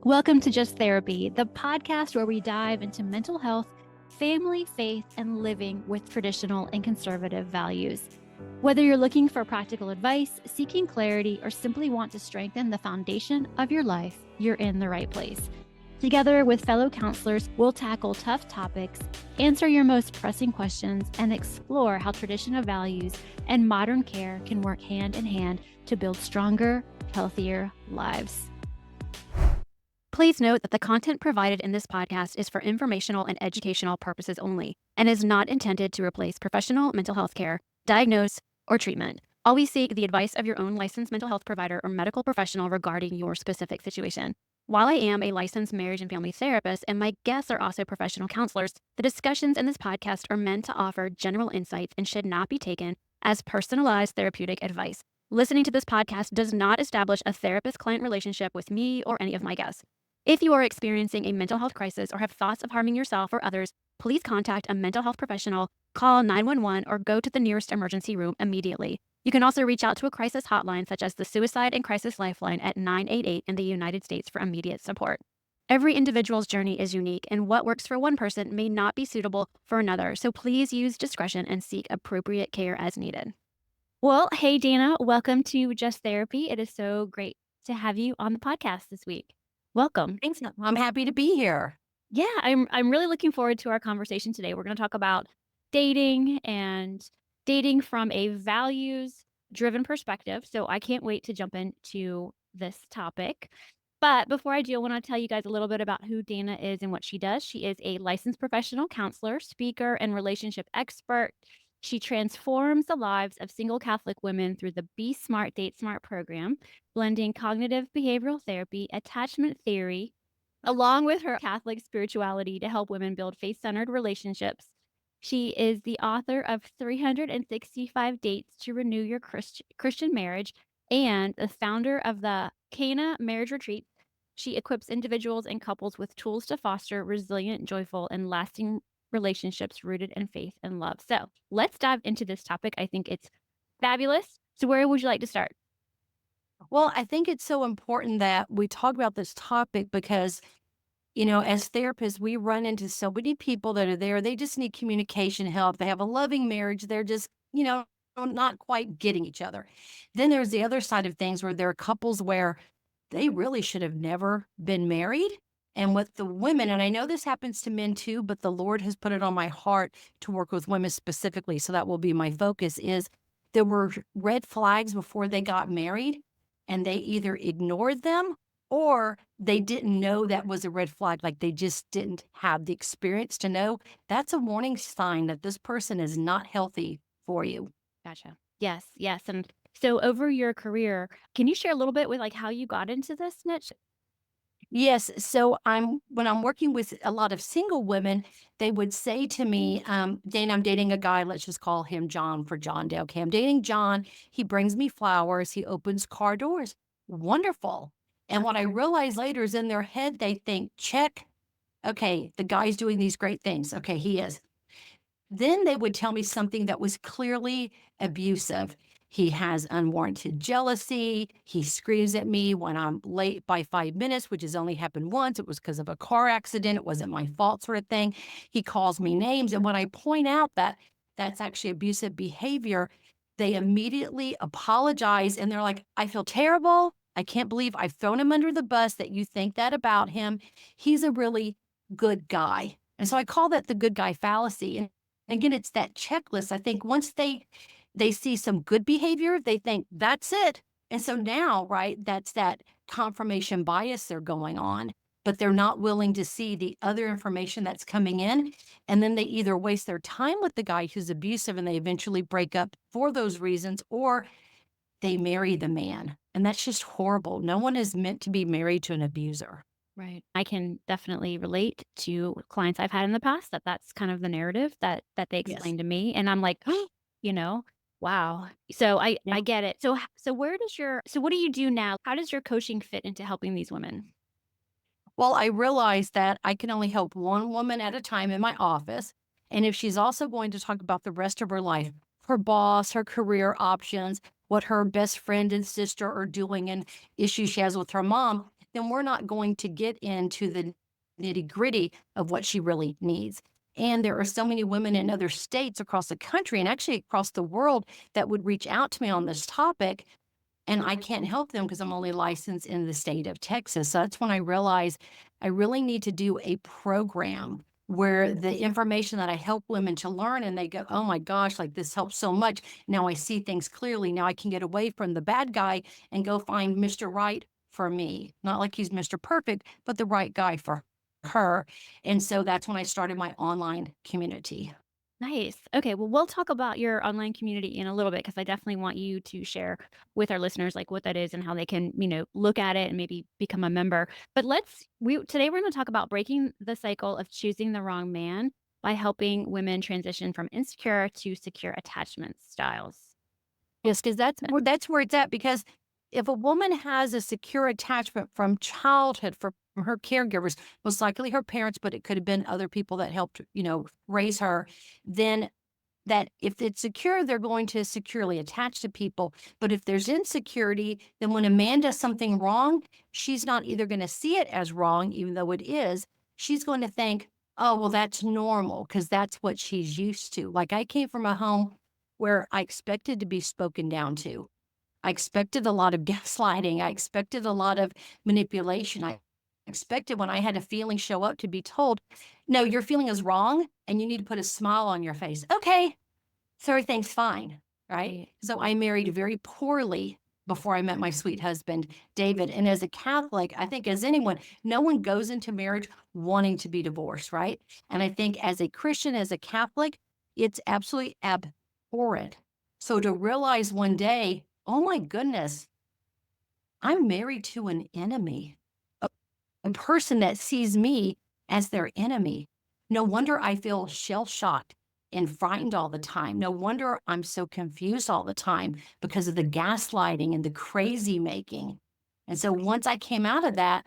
Welcome to Just Therapy, the podcast where we dive into mental health, family, faith, and living with traditional and conservative values. Whether you're looking for practical advice, seeking clarity, or simply want to strengthen the foundation of your life, you're in the right place. Together with fellow counselors, we'll tackle tough topics, answer your most pressing questions, and explore how traditional values and modern care can work hand in hand to build stronger, healthier lives. Please note that the content provided in this podcast is for informational and educational purposes only and is not intended to replace professional mental health care, diagnose, or treatment. Always seek the advice of your own licensed mental health provider or medical professional regarding your specific situation. While I am a licensed marriage and family therapist and my guests are also professional counselors, the discussions in this podcast are meant to offer general insights and should not be taken as personalized therapeutic advice. Listening to this podcast does not establish a therapist-client relationship with me or any of my guests. If you are experiencing a mental health crisis or have thoughts of harming yourself or others, please contact a mental health professional, call 911, or go to the nearest emergency room immediately. You can also reach out to a crisis hotline such as the Suicide and Crisis Lifeline at 988 in the United States for immediate support. Every individual's journey is unique, and what works for one person may not be suitable for another, so please use discretion and seek appropriate care as needed. Well, hey, Dana, welcome to Just Therapy. It is so great to have you on the podcast this week. Welcome. Thanks. I'm happy to be here. Yeah, I'm really looking forward to our conversation today. We're going to talk about dating and dating from a values-driven perspective. So I can't wait to jump into this topic. But before I do, I want to tell you guys a little bit about who Dana is and what she does. She is a licensed professional counselor, speaker, and relationship expert. She transforms the lives of single Catholic women through the Be Smart, Date Smart program, blending cognitive behavioral therapy, attachment theory, along with her Catholic spirituality to help women build faith-centered relationships. She is the author of 365 Dates to Renew Your Christian Marriage and the founder of the Cana Marriage Retreat. She equips individuals and couples with tools to foster resilient, joyful, and lasting relationships rooted in faith and love. So let's dive into this topic. I think it's fabulous. So where would you like to start? Well, I think it's so important that we talk about this topic because, as therapists, we run into so many people that are there. They just need communication help. They have a loving marriage. They're just, not quite getting each other. Then there's the other side of things where there are couples where they really should have never been married. And with the women, and I know this happens to men too, but the Lord has put it on my heart to work with women specifically. So that will be my focus is there were red flags before they got married and they either ignored them or they didn't know that was a red flag. Like they just didn't have the experience to know. That's a warning sign that this person is not healthy for you. Gotcha. Yes. And so over your career, can you share a little bit with how you got into this niche? Yes. So when I'm working with a lot of single women, they would say to me, Dane, I'm dating a guy. Let's just call him John for John Dale. Okay, I'm dating John. He brings me flowers. He opens car doors. Wonderful. And what I realize later is in their head, they think, check. Okay, the guy's doing these great things. Okay, he is. Then they would tell me something that was clearly abusive. He has unwarranted jealousy. He screams at me when I'm late by 5 minutes, which has only happened once. It was because of a car accident. It wasn't my fault, sort of thing. He calls me names. And when I point out that that's actually abusive behavior, they immediately apologize. And they're like, I feel terrible. I can't believe I've thrown him under the bus that you think that about him. He's a really good guy. And so I call that the good guy fallacy. And again, it's that checklist. I think once they see some good behavior, they think that's it. And so now, right, that's that confirmation bias they're going on, but they're not willing to see the other information that's coming in. And then they either waste their time with the guy who's abusive and they eventually break up for those reasons, or they marry the man. And that's just horrible. No one is meant to be married to an abuser. Right. I can definitely relate to clients I've had in the past that's kind of the narrative that they explain to me. And I'm like, wow. So I get it. So what do you do now? How does your coaching fit into helping these women? Well, I realized that I can only help one woman at a time in my office. And if she's also going to talk about the rest of her life, her boss, her career options, what her best friend and sister are doing, and issues she has with her mom, then we're not going to get into the nitty gritty of what she really needs. And there are so many women in other states across the country and actually across the world that would reach out to me on this topic, and I can't help them because I'm only licensed in the state of Texas. So that's when I realized I really need to do a program where the information that I help women to learn and they go, oh my gosh, like this helps so much. Now I see things clearly. Now I can get away from the bad guy and go find Mr. Right for me. Not like he's Mr. Perfect, but the right guy for her. And so that's when I started my online community. Nice. Okay, well, we'll talk about your online community in a little bit because I definitely want you to share with our listeners like what that is and how they can, look at it and maybe become a member. But today we're going to talk about breaking the cycle of choosing the wrong man by helping women transition from insecure to secure attachment styles. Yes, because that's where it's at, because if a woman has a secure attachment from childhood from her caregivers, most likely her parents, but it could have been other people that helped, raise her, then that if it's secure, they're going to securely attach to people. But if there's insecurity, then when a man does something wrong, she's not either going to see it as wrong, even though it is. She's going to think, oh, well, that's normal because that's what she's used to. Like I came from a home where I expected to be spoken down to. I expected a lot of gaslighting. I expected a lot of manipulation. I expected when I had a feeling show up to be told, no, your feeling is wrong and you need to put a smile on your face. Okay, so everything's fine, right? Right. So I married very poorly before I met my sweet husband, David. And as a Catholic, I think as anyone, no one goes into marriage wanting to be divorced, right? And I think as a Christian, as a Catholic, it's absolutely abhorrent. So to realize one day, oh my goodness, I'm married to an enemy, a person that sees me as their enemy. No wonder I feel shell shocked and frightened all the time. No wonder I'm so confused all the time because of the gaslighting and the crazy making. And so once I came out of that,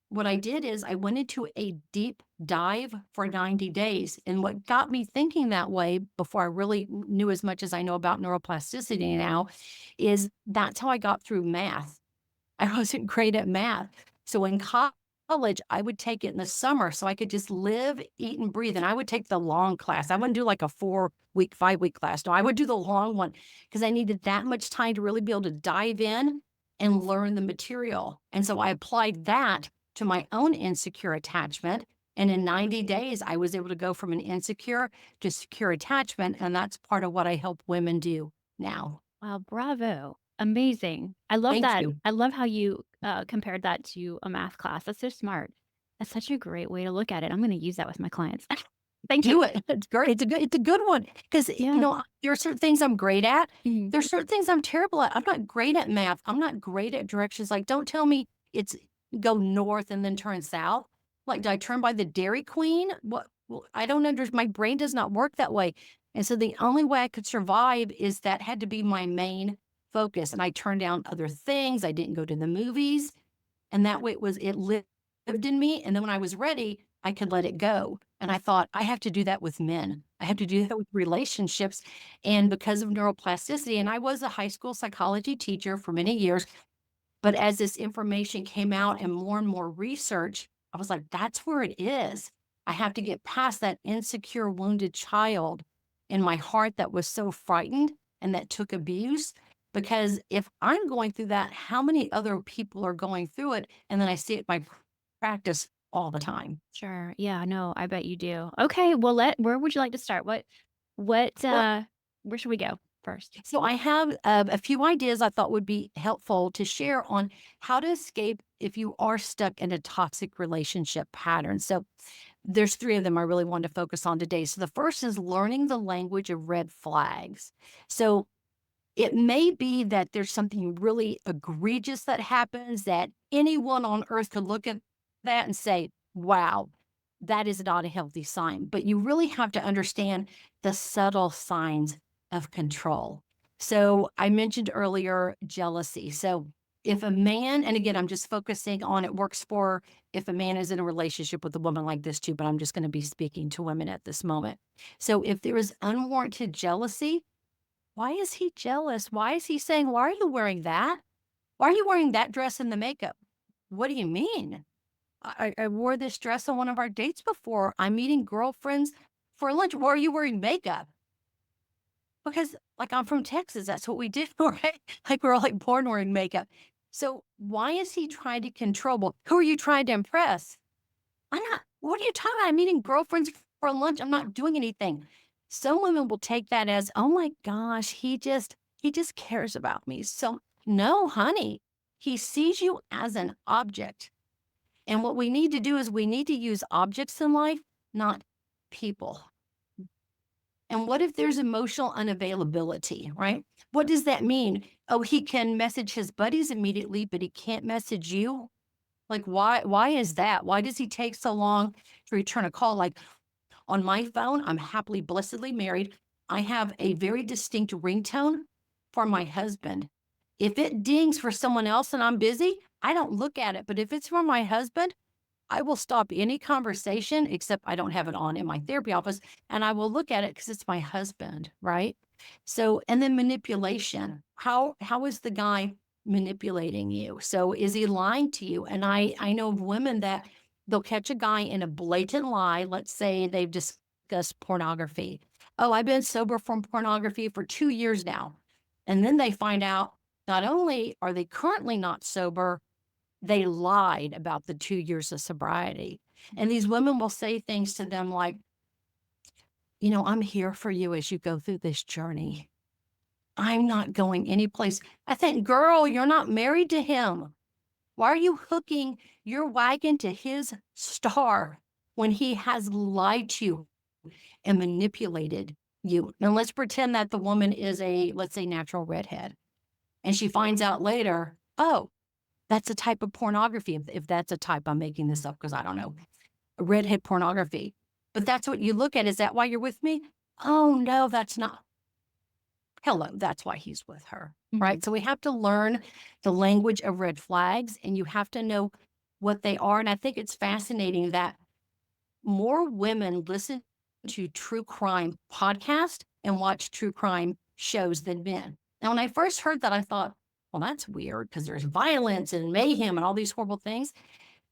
what I did is I went into a deep dive for 90 days. And what got me thinking that way before I really knew as much as I know about neuroplasticity now is that's how I got through math. I wasn't great at math. So in college, I would take it in the summer so I could just live, eat, and breathe. And I would take the long class. I wouldn't do like a 4-week, 5-week class. No, I would do the long one because I needed that much time to really be able to dive in and learn the material. And so I applied that to my own insecure attachment. And in 90 days, I was able to go from an insecure to secure attachment. And that's part of what I help women do now. Wow, bravo. Amazing. I love Thank that. you. I love how you compared that to a math class. That's so smart. That's such a great way to look at it. I'm going to use that with my clients. Thank you. Do it. It's great. It's a good one because Yeah. there are certain things I'm great at. Mhm. There's certain things I'm terrible at. I'm not great at math. I'm not great at directions. Like, don't tell me it's go north and then turn south. Like, do I turn by the Dairy Queen? What? Well, I don't understand. My brain does not work that way. And so the only way I could survive is that had to be my main focus. And I turned down other things. I didn't go to the movies. And that way it lived in me. And then when I was ready, I could let it go. And I thought, I have to do that with men. I have to do that with relationships. And because of neuroplasticity, and I was a high school psychology teacher for many years, but as this information came out and more research, I was like, that's where it is. I have to get past that insecure, wounded child in my heart that was so frightened and that took abuse. Because if I'm going through that, how many other people are going through it? And then I see it in my practice all the time. Sure. Yeah, no, I bet you do. Okay, well, where would you like to start? What Well, where should we go first? so I have a few ideas I thought would be helpful to share on how to escape if you are stuck in a toxic relationship pattern. So there's 3 of them I really want to focus on today. So the first is learning the language of red flags. So it may be that there's something really egregious that happens that anyone on earth could look at that and say, wow, that is not a healthy sign. But you really have to understand the subtle signs of control. So I mentioned earlier jealousy. So if a man, and again, I'm just focusing on it works for if a man is in a relationship with a woman like this too, but I'm just going to be speaking to women at this moment. So if there is unwarranted jealousy, why is he jealous? Why is he saying, why are you wearing that? Why are you wearing that dress and the makeup? what do you mean? I wore this dress on one of our dates before. I'm meeting girlfriends for lunch. Why are you wearing makeup? Because, like, I'm from Texas, that's what we do, right? Like, we're all, like, born wearing makeup. So why is he trying to control? Well, who are you trying to impress? I'm not what are you talking about? I'm meeting girlfriends for lunch, I'm not doing anything. Some women will take that as, "Oh my gosh, he just cares about me." So, no, honey, he sees you as an object, and what we need to do is we need to use objects in life, not people. And what if there's emotional unavailability, right? What does that mean? Oh, he can message his buddies immediately, but he can't message you? Like, why is that? Why does he take so long to return a call? Like, on my phone, I'm happily, blessedly married. I have a very distinct ringtone for my husband. If it dings for someone else and I'm busy, I don't look at it. But if it's for my husband, I will stop any conversation, except I don't have it on in my therapy office, and I will look at it because it's my husband, right? So, and then manipulation. How is the guy manipulating you? So is he lying to you? And I know of women that they'll catch a guy in a blatant lie. Let's say they've discussed pornography. Oh, I've been sober from pornography for 2 years now. And then they find out not only are they currently not sober, they lied about the 2 years of sobriety. And these women will say things to them like, I'm here for you as you go through this journey. I'm not going anyplace. I think, girl, you're not married to him. Why are you hooking your wagon to his star when he has lied to you and manipulated you? And let's pretend that the woman is let's say, natural redhead. And she finds out later, oh, that's a type of pornography. If that's a type, I'm making this up because I don't know. Redhead pornography. But that's what you look at. Is that why you're with me? Oh, no, that's not. Hello, that's why he's with her. Right. So we have to learn the language of red flags and you have to know what they are. And I think it's fascinating that more women listen to true crime podcasts and watch true crime shows than men. Now, when I first heard that, I thought, well, that's weird because there's violence and mayhem and all these horrible things.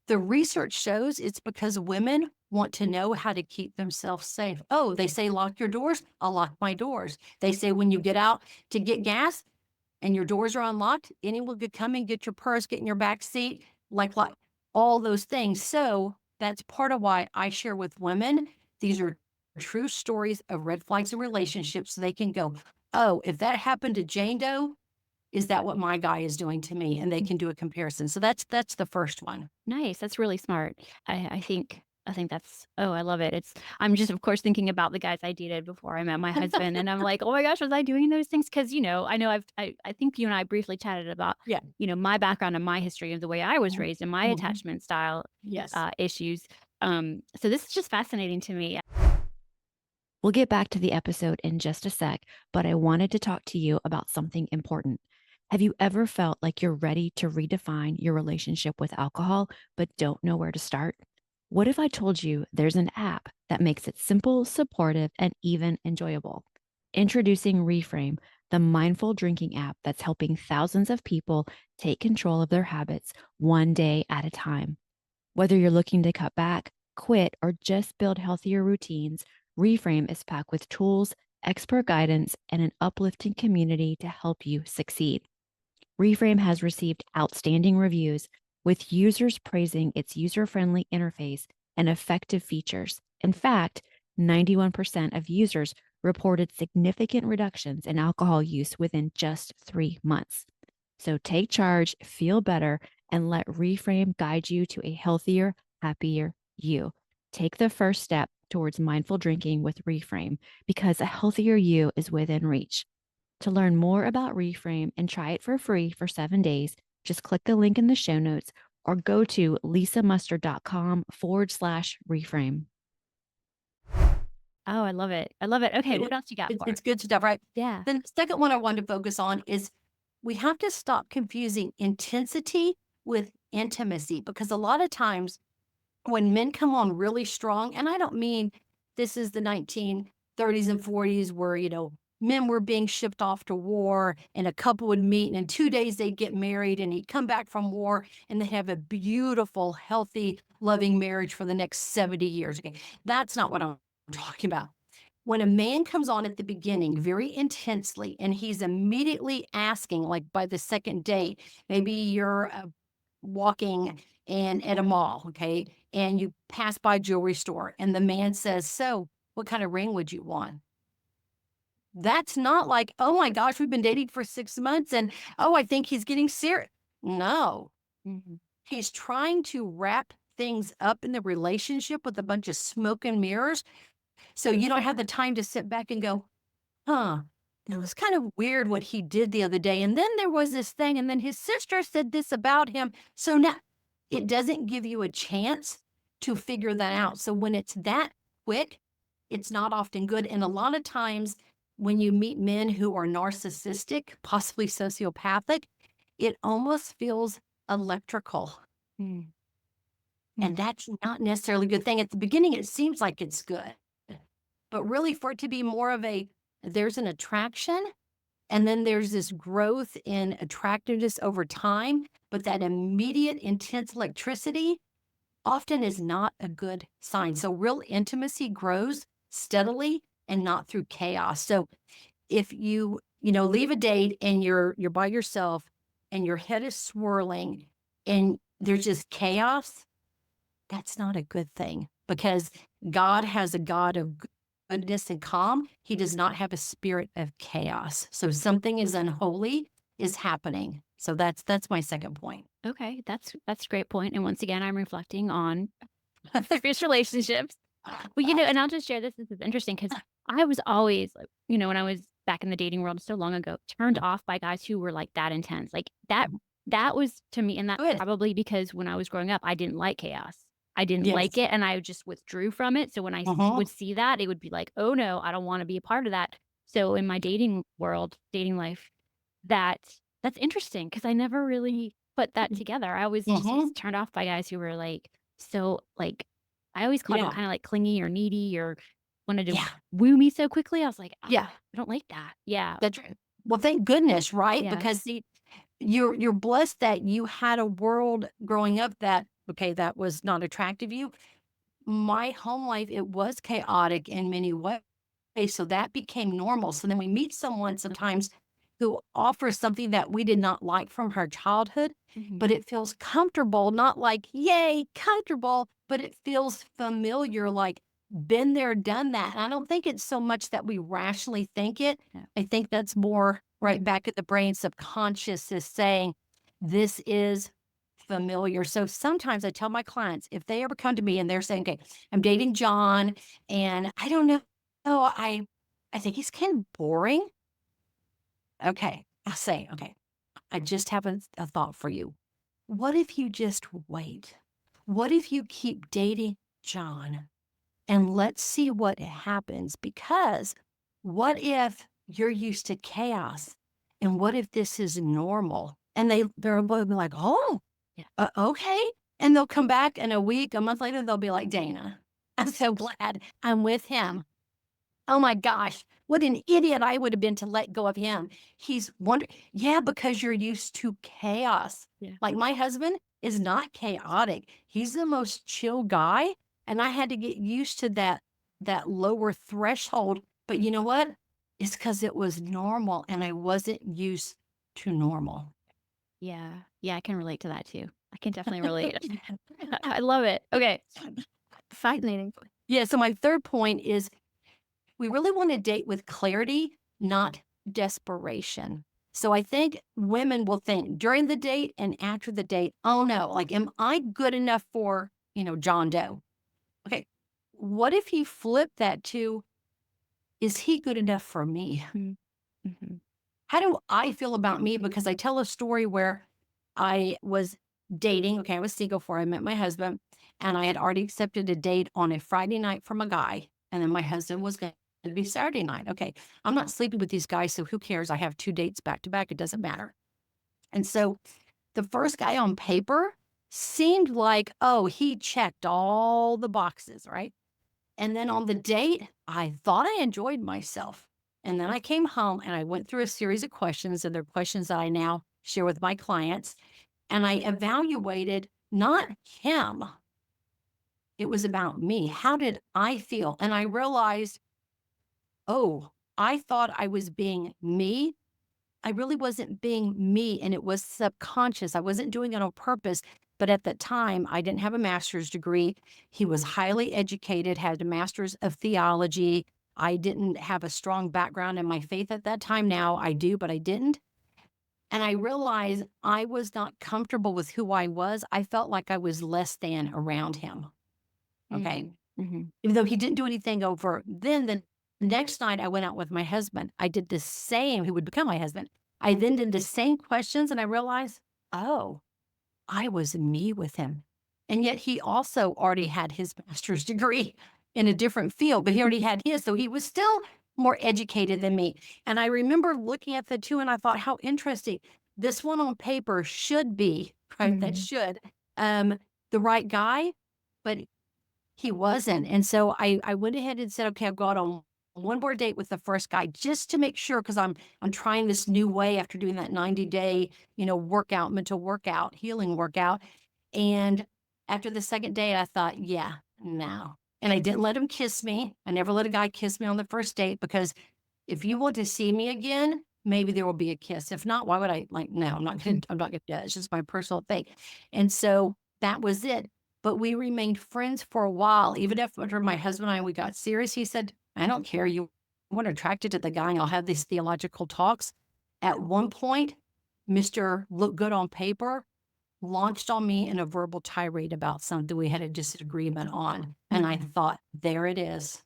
The research shows it's because women want to know how to keep themselves safe. Oh, they say lock your doors. I'll lock my doors. They say when you get out to get gas and your doors are unlocked, anyone could come and get your purse, get in your back seat, like all those things. So that's part of why I share with women. These are true stories of red flags in relationships. So they can go, oh, if that happened to Jane Doe, is that what my guy is doing to me? And they can do a comparison. So that's the first one. Nice. That's really smart. I think that's I love it. I'm just of course thinking about the guys I dated before I met my husband and I'm like, "Oh my gosh, was I doing those things?" Cuz I know I think you and I briefly chatted about, Yeah. my background and my history of the way I was raised and my Mhm. attachment style Yes. issues. So this is just fascinating to me. We'll get back to the episode in just a sec, but I wanted to talk to you about something important. Have you ever felt like you're ready to redefine your relationship with alcohol, but don't know where to start? What if I told you there's an app that makes it simple, supportive, and even enjoyable? Introducing Reframe, the mindful drinking app that's helping thousands of people take control of their habits one day at a time. Whether you're looking to cut back, quit, or just build healthier routines, Reframe is packed with tools, expert guidance, and an uplifting community to help you succeed. Reframe has received outstanding reviews, with users praising its user friendly interface and effective features. In fact, 91% of users reported significant reductions in alcohol use within just 3 months. So take charge, feel better, and let Reframe guide you to a healthier, happier you. Take the first step towards mindful drinking with Reframe because a healthier you is within reach. To learn more about Reframe and try it for free for 7 days, just click the link in the show notes or go to lisamustard.com/reframe. Oh, I love it. I love it. Okay, what else you got for It's good stuff, right? Yeah. Then the second one I wanted to focus on is we have to stop confusing intensity with intimacy because a lot of times when men come on really strong, and I don't mean this is the 1930s and 40s where, men were being shipped off to war, and a couple would meet, and in 2 days they'd get married, and he'd come back from war, and they have a beautiful, healthy, loving marriage for the next 70 years. Okay, that's not what I'm talking about. When a man comes on at the beginning very intensely, and he's immediately asking, like by the second date, maybe you're walking and at a mall, okay, and you pass by a jewelry store, and the man says, "So, what kind of ring would you want?" That's not like, "Oh my gosh, we've been dating for 6 months and, oh, I think he's getting serious." No. Mhm. He's trying to wrap things up in the relationship with a bunch of smoke and mirrors, so you don't have the time to sit back and go, "Huh, it was kind of weird what he did the other day, and then there was this thing, and then his sister said this about him." So now it doesn't give you a chance to figure that out. So when it's that quick, it's not often good. And a lot of times when you meet men who are narcissistic, possibly sociopathic, it almost feels electrical. Mm. And Mm. that's not necessarily a good thing. At the beginning, it seems like it's good. But really, for it to be more of a, there's an attraction, and then there's this growth in attractiveness over time, but that immediate intense electricity often is not a good sign. So real intimacy grows steadily and not through chaos. So if you leave a date and you're by yourself and your head is swirling and there's just chaos, that's not a good thing, because God has a God of goodness and calm. He does not have a spirit of chaos. So something is unholy is happening. So that's my second point. Okay, that's a great point. And once again, I'm reflecting on previous relationships. Well, and I'll just share this. This is interesting because I was always like, when I was back in the dating world so long ago, turned off by guys who were like that intense. Like that was to me, and that's Good. probably because when I was growing up, I didn't like chaos. I didn't like Yes. it, and I just withdrew from it. So when I Mhm. would see that, it would be like, oh no, I don't want to be a part of that. So in my dating world, dating life, that that's interesting because I never really put that together. I always just was Mhm. turned off by guys who were like so like I always called them Yeah. kinda like clingy or needy or wanted to Yeah. woo me so quickly. I was like, Yeah. I don't like that." Yeah. That's right. Well, thank goodness, right? Yeah. Because see, you're blessed that you had a world growing up that, okay, that was not attractive to you. My home life, it was chaotic in many ways. So that became normal. So then we meet someone sometimes who offers something that we did not like from her childhood, Mhm. but it feels comfortable, not like, yay, comfortable, but it feels familiar, like been there, done that. And I don't think it's so much that we rationally think it. Yeah. I think that's more right back at the brain subconscious is saying, this is familiar. So sometimes I tell my clients, if they ever come to me and they're saying, okay, I'm dating John and I don't know, oh, I think he's kind of boring. Okay. I'll say, okay, I just have a thought for you. What if you just wait? What if you keep dating John and let's see what happens? Because what if you're used to chaos? And what if this is normal? And they're both be like, oh, Yeah. okay. And they'll come back in a week, a month later, they'll be like, Dana, I'm so glad I'm with him. Oh my gosh, what an idiot I would have been to let go of him. He's wonder, yeah, because you're used to chaos. Yeah. Like my husband is not chaotic. He's the most chill guy. And I had to get used to that lower threshold. But you know what? It's because it was normal and I wasn't used to normal. Yeah. Yeah, I can relate to that too. I can definitely relate. I love it. Okay. Fascinating. Yeah. So my third point is we really want to date with clarity, not desperation. So I think women will think during the date and after the date, oh no, like, am I good enough for, John Doe? Okay. What if he flipped that to, is he good enough for me? Mm. Mhm. How do I feel about me? Because I tell a story where I was dating. Okay. I was single before I met my husband, and I had already accepted a date on a Friday night from a guy. And then my husband was going to be Saturday night. Okay. I'm not sleeping with these guys. So who cares? I have 2 dates back to back. It doesn't matter. And so the first guy on paper seemed like, oh, he checked all the boxes. Right. And then on the date, I thought I enjoyed myself. And then I came home and I went through a series of questions, and they're questions that I now share with my clients. And I evaluated not him, it was about me. How did I feel? And I realized, oh, I thought I was being me. I really wasn't being me, and it was subconscious. I wasn't doing it on purpose. But at the time, I didn't have a master's degree. He was highly educated, had a master's of theology. I didn't have a strong background in my faith at that time. Now I do, but I didn't. And I realized I was not comfortable with who I was. I felt like I was less than around him. Okay. Mm-hmm. Even though he didn't do anything over then, the next night I went out with my husband. I did the same, who would become my husband. I then did the same questions and I realized, oh, I was me with him. And yet he also already had his master's degree in a different field, but he already had his. So he was still more educated than me. And I remember looking at the two and I thought, how interesting. This one on paper should be, right? That should, the right guy, but he wasn't. And so I went ahead and said, okay, I'll go out on one more date with the first guy just to make sure, because I'm trying this new way after doing that 90-day, workout, mental workout, healing workout. And after the second date, I thought, yeah, no. And I didn't let him kiss me. I never let a guy kiss me on the first date, because if you want to see me again, maybe there will be a kiss. If not, why would I no, I'm not gonna do it. It's just my personal thing. And so that was it. But we remained friends for a while. Even after my husband and I, we got serious, he said, I don't care. You weren't attracted to the guy, and I'll have these theological talks. At one point, Mr. Look Good on Paper launched on me in a verbal tirade about something we had a disagreement on. And I thought, there it is.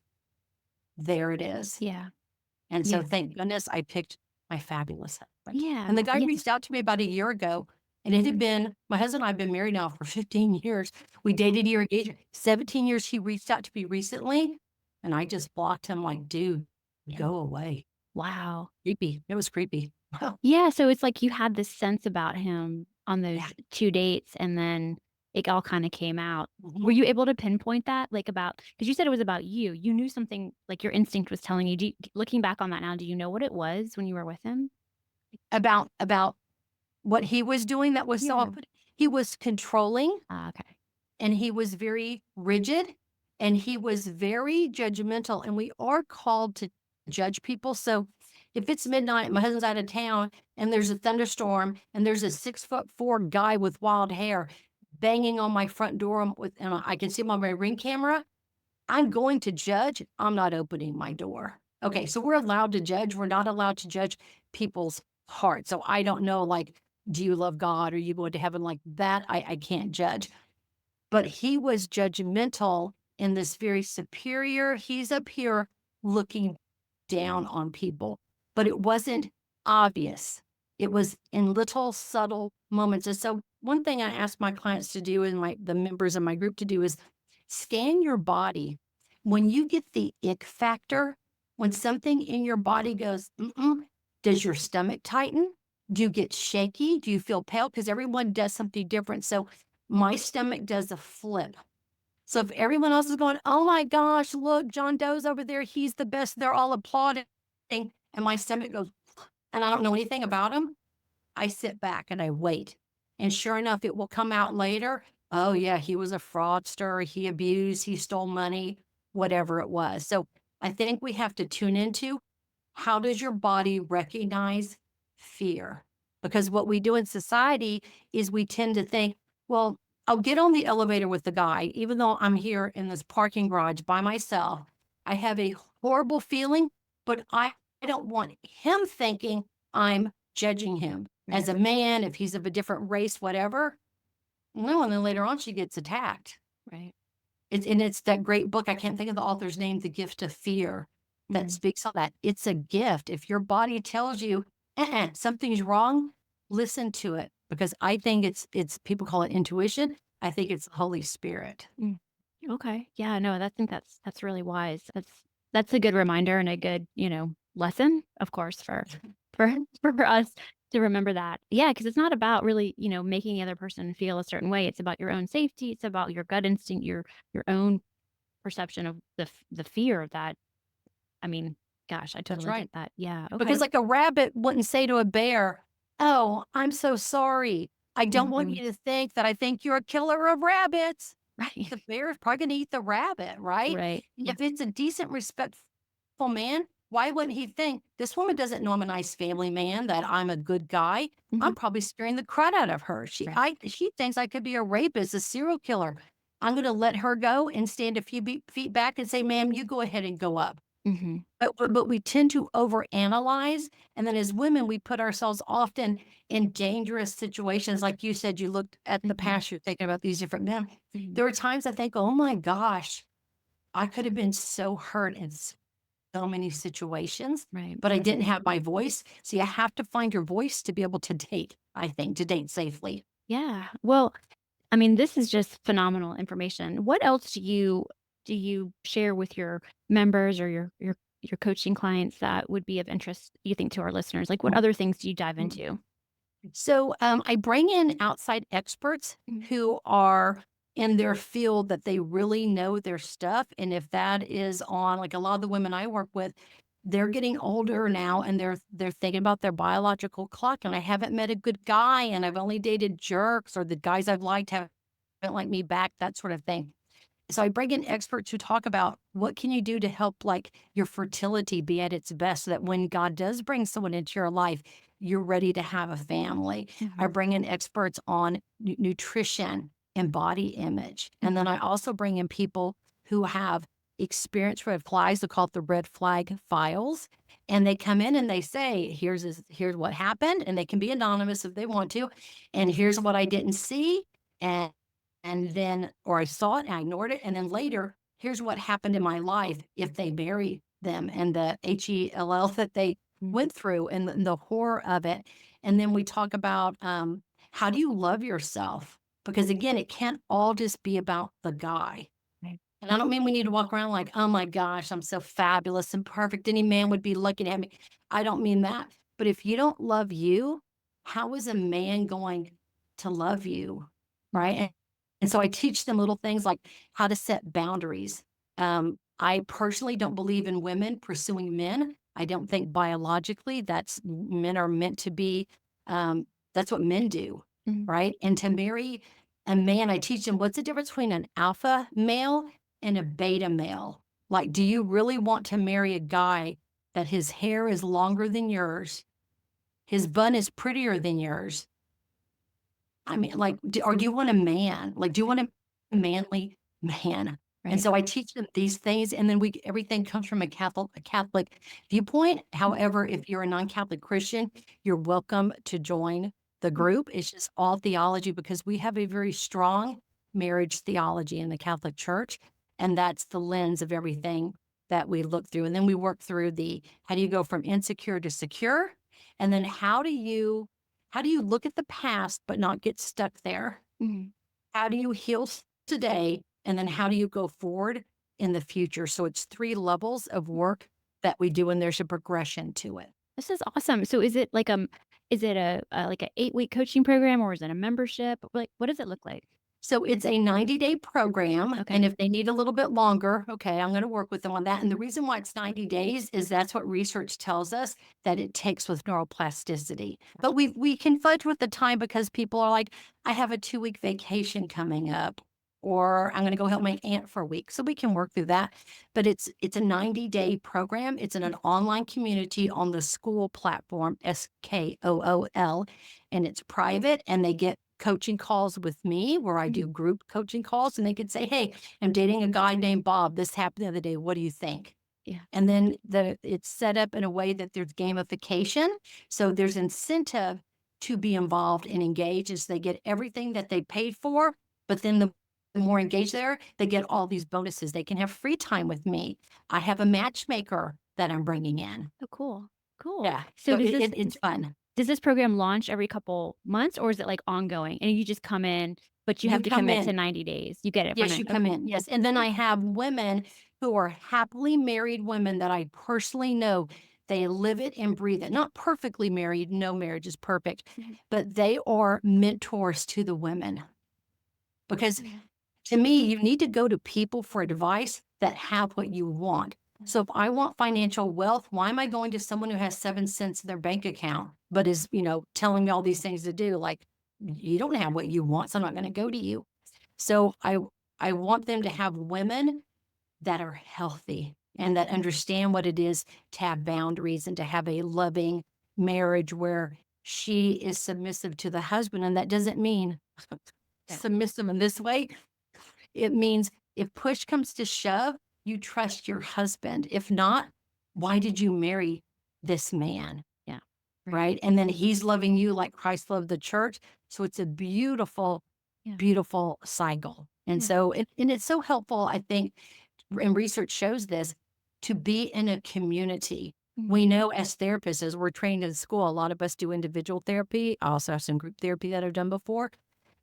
There it is. Yeah. And so Yeah. thank goodness I picked my fabulous husband. Yeah. And the guy Yeah. reached out to me about a year ago. And it had been, my husband and I have been married now for 15 years. We dated a year engaged, 17 years. He reached out to me recently. And I just blocked him like, dude, go away. Wow. Creepy. It was creepy. Yeah. So it's like you had this sense about him on those Yeah. 2 dates, and then it all kind of came out. Mhm. Were you able to pinpoint that? Like, about, because you said it was about you. You knew something, like your instinct was telling you. Looking back on that now, do you know what it was when you were with him? About what he was doing that was so Yeah. off-putting. He was controlling, Okay. and he was very rigid, and he was very judgmental, and we are called to judge people. So if it's midnight, my husband's out of town, and there's a thunderstorm, and there's a 6'4" guy with wild hair banging on my front door and I can see him on my Ring camera, I'm going to judge. I'm not opening my door. Okay, so we're allowed to judge. We're not allowed to judge people's hearts. So I don't know, like, do you love God? Are you going to heaven like that? I can't judge. But he was judgmental in this very superior, he's up here looking down on people, but it wasn't obvious. It was in little subtle moments. And so one thing I ask my clients to do, and the members of my group to do, is scan your body. When you get the ick factor, when something in your body goes, does your stomach tighten? Do you get shaky? Do you feel pale? Because everyone does something different. So my stomach does a flip. So if everyone else is going, oh my gosh, look, John Doe's over there, he's the best, they're all applauding, and my stomach goes, and I don't know anything about him, I sit back and I wait. And sure enough, it will come out later. Oh yeah, he was a fraudster, he abused, he stole money, whatever it was. So I think we have to tune into, how does your body recognize fear? Because what we do in society is we tend to think, well, I'll get on the elevator with the guy, even though I'm here in this parking garage by myself. I have a horrible feeling, but I don't want him thinking I'm judging him as a man, if he's of a different race, whatever. No, and then later on, she gets attacked. Right. It's that great book. I can't think of the author's name, The Gift of Fear, that speaks on that. It's a gift. If your body tells you something's wrong, listen to it, because I think it's people call it intuition. I think it's Holy Spirit. Okay. Yeah, no, I think that's really wise. That's a good reminder and a good, lesson, of course, for us to remember that. Yeah, because it's not about really, making the other person feel a certain way. It's about your own safety. It's about your gut instinct, your own perception of the fear that, I mean, Gosh, I That's totally right. get that. Yeah. Okay. Because like a rabbit wouldn't say to a bear, "Oh, I'm so sorry. I don't want Mhm. you to think that I think you're a killer of rabbits." Right. The bear is probably gonna eat the rabbit, right? Right. If it's a decent, respectful man, why wouldn't he think, "This woman doesn't know I'm a nice family man, that I'm a good guy. Mhm. I'm probably scaring the crud out of her. Right. She thinks I could be a rapist, a serial killer. I'm gonna let her go and stand a few feet back and say, 'Ma'am, you go ahead and go up.'" Mhm. But we tend to overanalyze, and then as women, we put ourselves often in dangerous situations. Like you said, you looked at the Mhm. past, you're thinking about these different men. Mhm. There are times I think, "Oh my gosh, I could have been so hurt in so many situations, Right. but I didn't have my voice." See, you have to find your voice to be able to date, I think, to date safely. Yeah. Well, I mean, this is just phenomenal information. What else do you share with your members or your coaching clients that would be of interest, you think, to our listeners? Like, what other things do you dive into? So I bring in outside experts Mhm. who are in their field that they really know their stuff. And if that is on, like a lot of the women I work with, they're getting older now and they're thinking about their biological clock. And I haven't met a good guy, and I've only dated jerks, or the guys I've liked haven't liked me back, that sort of thing. So I bring in experts who talk about what can you do to help like your fertility be at its best so that when God does bring someone into your life, you're ready to have a family. I Mhm. bring in experts on nutrition and body image. And then Mhm. I also bring in people who have experienced red flags. They call it the red flag files. And they come in and they say, here's what happened. And they can be anonymous if they want to. And here's what I didn't see. And then or I saw it and I ignored it, and then later, here's what happened in my life if they bury them and the HELL that they Mhm. went through and the horror of it. And then we talk about, how do you love yourself? Because again, it can't all just be about the guy. Right. And I don't mean we need to walk around like, "Oh my gosh, I'm so fabulous and perfect. Any man would be lucky to have me." I don't mean that. But if you don't love you, how is a man going to love you? Right. And so I teach them little things like how to set boundaries. I personally don't believe in women pursuing men. I don't think biologically men are meant to be, that's what men do. Mhm. Right. And to marry a man, I teach them what's the difference between an alpha male and a beta male. Like, do you really want to marry a guy that his hair is longer than yours, his bun is prettier than yours? I mean, like, or do you want a man? Like, do you want a manly man? And Right. so I teach them these things, and then we everything comes from a Catholic viewpoint. However, if you're a non-Catholic Christian, you're welcome to join the group. It's just all theology because we have a very strong marriage theology in the Catholic Church, and that's the lens of everything that we look through. And then we work through the how do you go from insecure to secure, and then how do you look at the past but not get stuck there? Mhm. How do you heal today? And then how do you go forward in the future? So it's 3 levels of work that we do, and there's a progression to it. This is awesome. So is it a like a 8-week coaching program, or is it a membership? Like, what does it look like? So it's a 90-day program, Okay. and if they need a little bit longer, okay, I'm gonna work with them on that, and the reason why it's 90 days is that's what research tells us that it takes with neuroplasticity. But we can fudge with the time because people are like, "I have a 2-week vacation coming up," or, "I'm gonna go help my aunt for a week," so we can work through that. But it's a 90-day program. It's in an online community on the school platform, SKOOL, and it's private, and they get coaching calls with me where I do Mhm. group coaching calls, and they could say, "Hey, I'm dating a guy named Bob. This happened the other day. What do you think?" Yeah. And then it's set up in a way that there's gamification. So there's incentive to be involved and engaged as they get everything that they paid for. But then the more engaged they are, they get all these bonuses. They can have free time with me. I have a matchmaker that I'm bringing in. Oh, cool. Cool. Yeah. So So it's fun. does this program launch every couple months, or is it like ongoing and you just come in, but you You have to come commit to in. 90 days? You get it from Yes, it. you come Okay. in. Yes. And then I have women who are happily married women that I personally know. They live it and breathe it. Not perfectly married, no marriage is perfect, Mhm. but they are mentors to the women. Because Yeah. to me, you need to go to people for advice that have what you want. So if I want financial wealth, why am I going to someone who has 7 cents in their bank account, but is, telling me all these things to do? Like, you don't have what you want, so I'm not going to go to you. So I want them to have women that are healthy and that understand what it is to have boundaries and to have a loving marriage where she is submissive to the husband. And that doesn't mean Yeah. submissive in this way. It means if push comes to shove, you trust your husband. If not, why did you marry this man? Yeah. Right. Right. And then he's loving you like Christ loved the church. So it's a beautiful, Yeah. beautiful cycle. And Yeah. so, and it's so helpful, I think, and research shows this, to be in a community. Mhm. We know as therapists, as we're trained in school, a lot of us do individual therapy. I also have some group therapy that I've done before.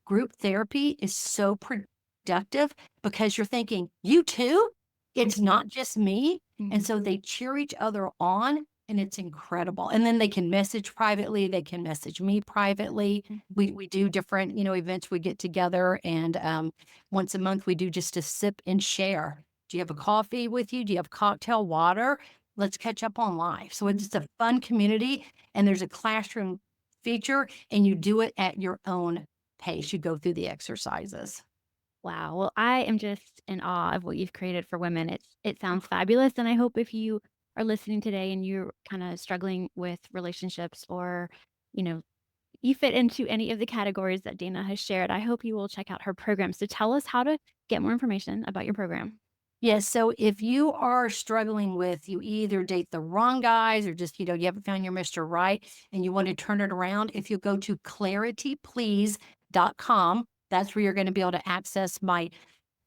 Group therapy is so productive because you're thinking, you too? It's not just me. And Mhm. so they cheer each other on and it's incredible. And then they can message privately, they can message me privately. Mhm. We do different, events we get together and once a month we do just a sip and share. Do you have a coffee with you? Do you have cocktail water? Let's catch up on life. So it's just a fun community and there's a classroom feature and you do it at your own pace. You go through the exercises. Wow. Well, I am just in awe of what you've created for women. It sounds fabulous, and I hope if you are listening today and you're kind of struggling with relationships or, you know, you fit into any of the categories that Dana has shared, I hope you will check out her program. So tell us how to get more information about your program. Yes. So if you are struggling with, you either date the wrong guys or just, you haven't found your Mr. Right and you want to turn it around, if you go to clarityplease.com, that's where you're going to be able to access my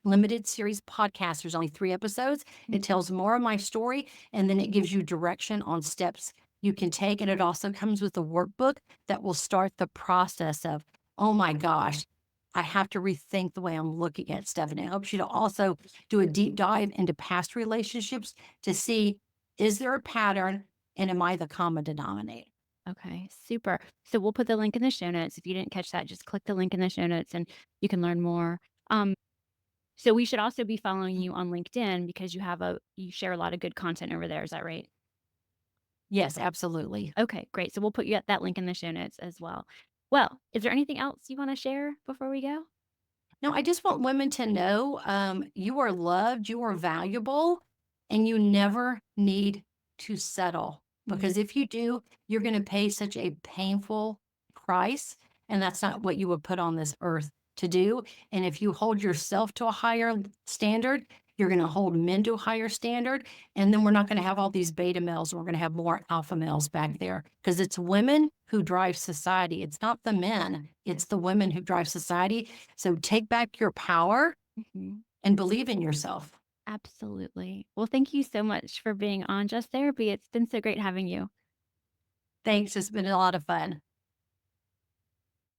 limited series podcast. There's only 3 episodes. It Mhm. tells more of my story and then it gives you direction on steps you can take. And it also comes with a workbook that will start the process of, oh my gosh, I have to rethink the way I'm looking at stuff. And it helps you to also do a deep dive into past relationships to see, is there a pattern and am I the common denominator? Okay, super. So we'll put the link in the show notes. If you didn't catch that, just click the link in the show notes and you can learn more. Um, so we should also be following you on LinkedIn because you share a lot of good content over there. Is that right? Yes, absolutely. Okay, great. So we'll put you at that link in the show notes as well. Well, is there anything else you want to share before we go? No, I just want women to know you are loved, you are valuable, and you never need to settle. Mhm. Because if you do, you're going to pay such a painful price. And that's not what you would put on this earth to do. And if you hold yourself to a higher standard, you're going to hold men to a higher standard. And then we're not going to have all these beta males. We're going to have more alpha males back there because it's women who drive society. It's not the men, it's the women who drive society. So take back your power Mhm. and believe in yourself. Absolutely. Well, thank you so much for being on Just Therapy. It's been so great having you. Thanks. It's been a lot of fun.